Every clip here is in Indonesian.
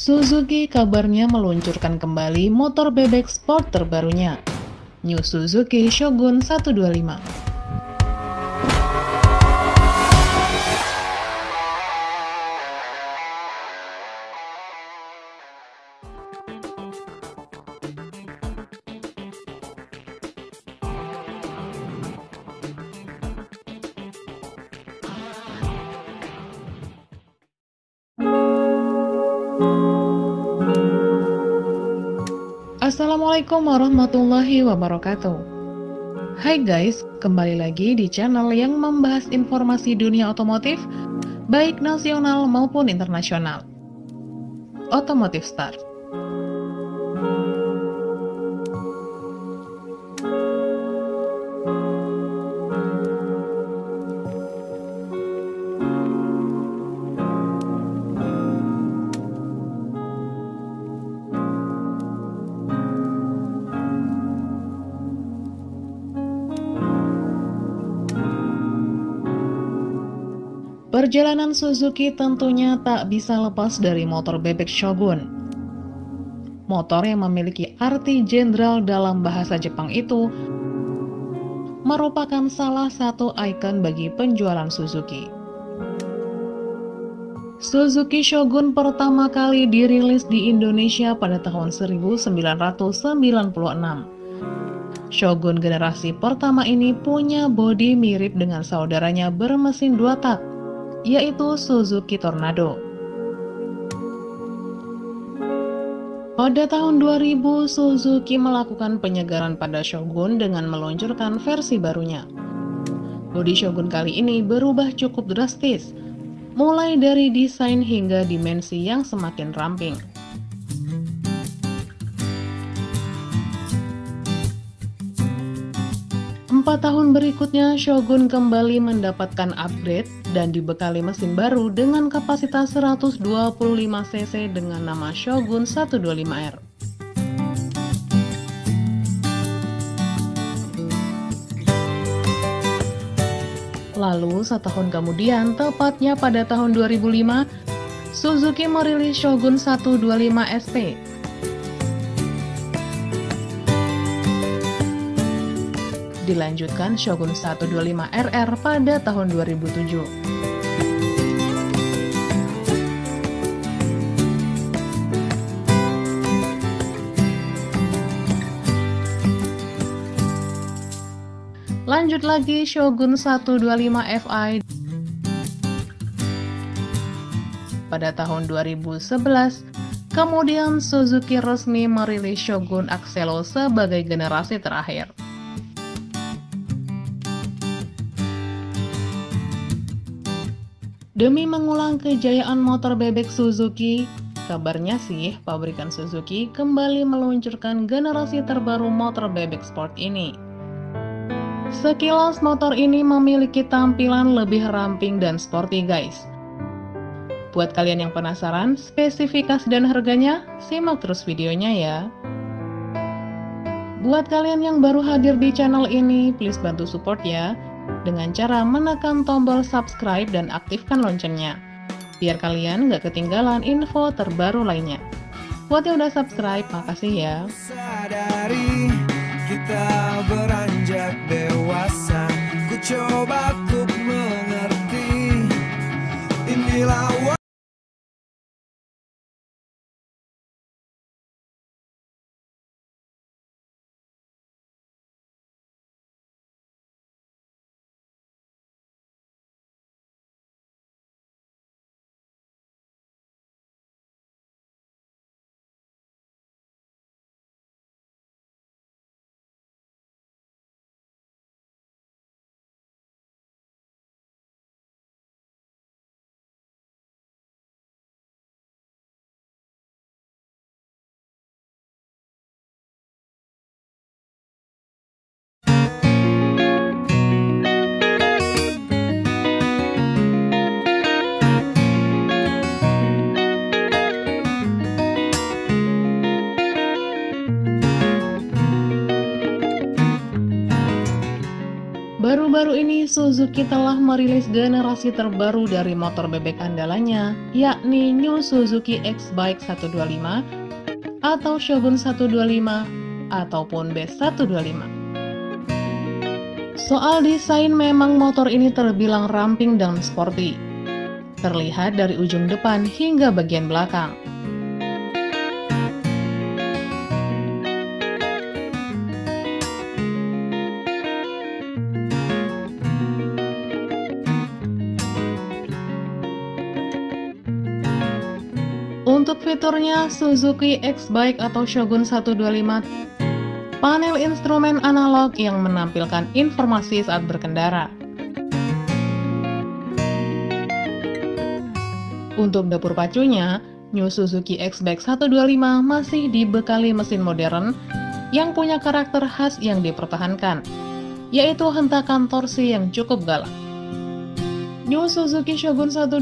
Suzuki kabarnya meluncurkan kembali motor bebek sport terbarunya, New Suzuki Shogun 125. Assalamualaikum warahmatullahi wabarakatuh. Hai guys, kembali lagi di channel yang membahas informasi dunia otomotif, baik nasional maupun internasional. Otomotif Start. Perjalanan Suzuki tentunya tak bisa lepas dari motor bebek Shogun. Motor yang memiliki arti jenderal dalam bahasa Jepang itu merupakan salah satu ikon bagi penjualan Suzuki. Suzuki Shogun pertama kali dirilis di Indonesia pada tahun 1996. Shogun generasi pertama ini punya bodi mirip dengan saudaranya bermesin 2 tak, yaitu Suzuki Tornado. Pada tahun 2000, Suzuki melakukan penyegaran pada Shogun dengan meluncurkan versi barunya. Bodi Shogun kali ini berubah cukup drastis, mulai dari desain hingga dimensi yang semakin ramping. Empat tahun berikutnya, Shogun kembali mendapatkan upgrade dan dibekali mesin baru dengan kapasitas 125 cc dengan nama Shogun 125R. Lalu, setahun kemudian, tepatnya pada tahun 2005, Suzuki merilis Shogun 125 SP. Dilanjutkan Shogun 125 RR pada tahun 2007. Lanjut lagi Shogun 125 Fi pada tahun 2011. Kemudian Suzuki resmi merilis Shogun Axelo sebagai generasi terakhir. Demi mengulang kejayaan motor bebek Suzuki, kabarnya sih pabrikan Suzuki kembali meluncurkan generasi terbaru motor bebek sport ini. Sekilas motor ini memiliki tampilan lebih ramping dan sporty guys. Buat kalian yang penasaran spesifikasi dan harganya, simak terus videonya ya. Buat kalian yang baru hadir di channel ini, please bantu support ya, dengan cara menekan tombol subscribe dan aktifkan loncengnya, biar kalian gak ketinggalan info terbaru lainnya. Buat yang udah subscribe, makasih ya. Sadari kita beranjak dewasa, ku coba untuk mengerti, inilah Suzuki telah merilis generasi terbaru dari motor bebek andalannya, yakni New Suzuki X-Bike 125 atau Shogun 125 ataupun B125. Soal desain, memang motor ini terbilang ramping dan sporty, terlihat dari ujung depan hingga bagian belakang. Untuk fiturnya, Suzuki X-Bike atau Shogun 125 panel instrumen analog yang menampilkan informasi saat berkendara. Untuk dapur pacunya, New Suzuki X-Bike 125 masih dibekali mesin modern yang punya karakter khas yang dipertahankan, yaitu hentakan torsi yang cukup galak. New Suzuki Shogun 125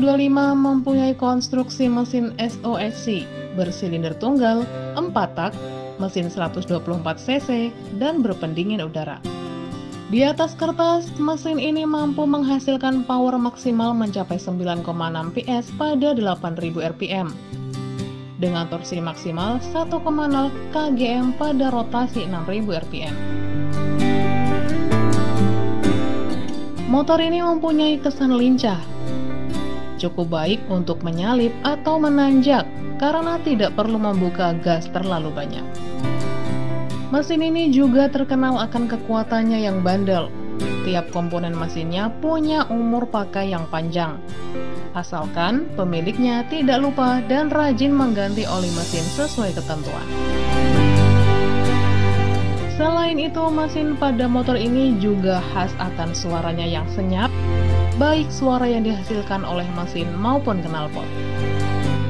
mempunyai konstruksi mesin SOHC bersilinder tunggal, 4 tak, mesin 124 cc, dan berpendingin udara. Di atas kertas, mesin ini mampu menghasilkan power maksimal mencapai 9,6 PS pada 8.000 rpm, dengan torsi maksimal 1,0 kgm pada rotasi 6.000 rpm. Motor ini mempunyai kesan lincah, cukup baik untuk menyalip atau menanjak karena tidak perlu membuka gas terlalu banyak. Mesin ini juga terkenal akan kekuatannya yang bandel. Tiap komponen mesinnya punya umur pakai yang panjang, asalkan pemiliknya tidak lupa dan rajin mengganti oli mesin sesuai ketentuan. Selain itu, mesin pada motor ini juga khas akan suaranya yang senyap, baik suara yang dihasilkan oleh mesin maupun knalpot.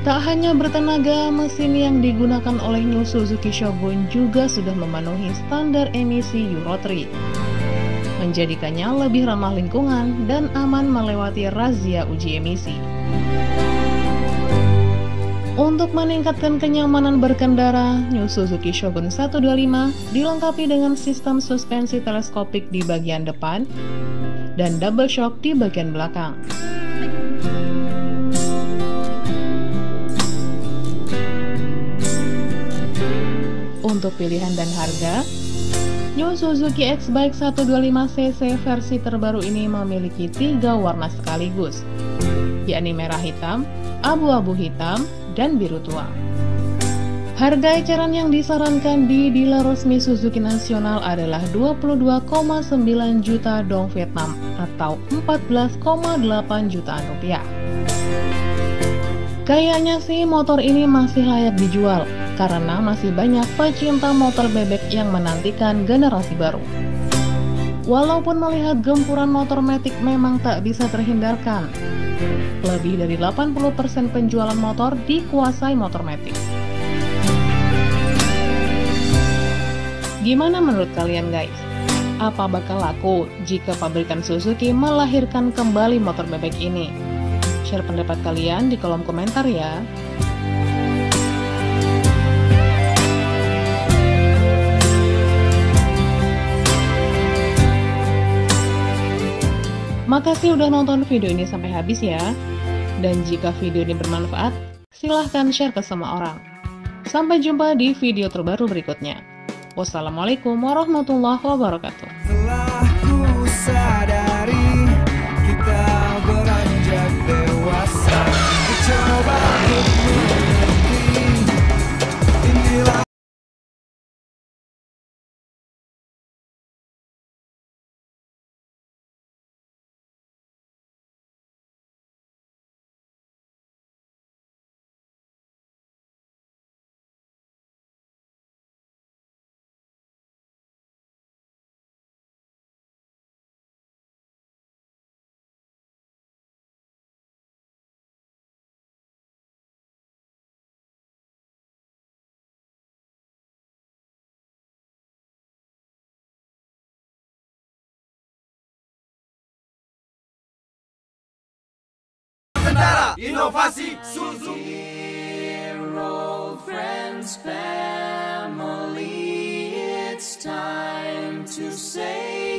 Tak hanya bertenaga, mesin yang digunakan oleh New Suzuki Shogun juga sudah memenuhi standar emisi Euro 3, menjadikannya lebih ramah lingkungan dan aman melewati razia uji emisi. Untuk meningkatkan kenyamanan berkendara, New Suzuki Shogun 125 dilengkapi dengan sistem suspensi teleskopik di bagian depan dan double shock di bagian belakang. Untuk pilihan dan harga, New Suzuki X-Bike 125cc versi terbaru ini memiliki 3 warna sekaligus, yakni merah hitam, abu-abu hitam, dan biru tua. Harga eceran yang disarankan di dealer resmi Suzuki nasional adalah 22,9 juta dong Vietnam atau 14,8 jutaan rupiah. Kayaknya sih motor ini masih layak dijual, karena masih banyak pecinta motor bebek yang menantikan generasi baru. Walaupun melihat gempuran motor matic memang tak bisa terhindarkan, lebih dari 80% penjualan motor dikuasai motor matic. Gimana menurut kalian guys? Apa bakal laku jika pabrikan Suzuki melahirkan kembali motor bebek ini? Share pendapat kalian di kolom komentar ya. Makasih udah nonton video ini sampai habis ya. Dan jika video ini bermanfaat, silahkan share ke semua orang. Sampai jumpa di video terbaru berikutnya. Wassalamualaikum warahmatullahi wabarakatuh. Telah ku sadari kita beranjak dewasa. Ku coba untuk mengerti inilah inovasi Suzuki. Hero, friends, family, it's time to say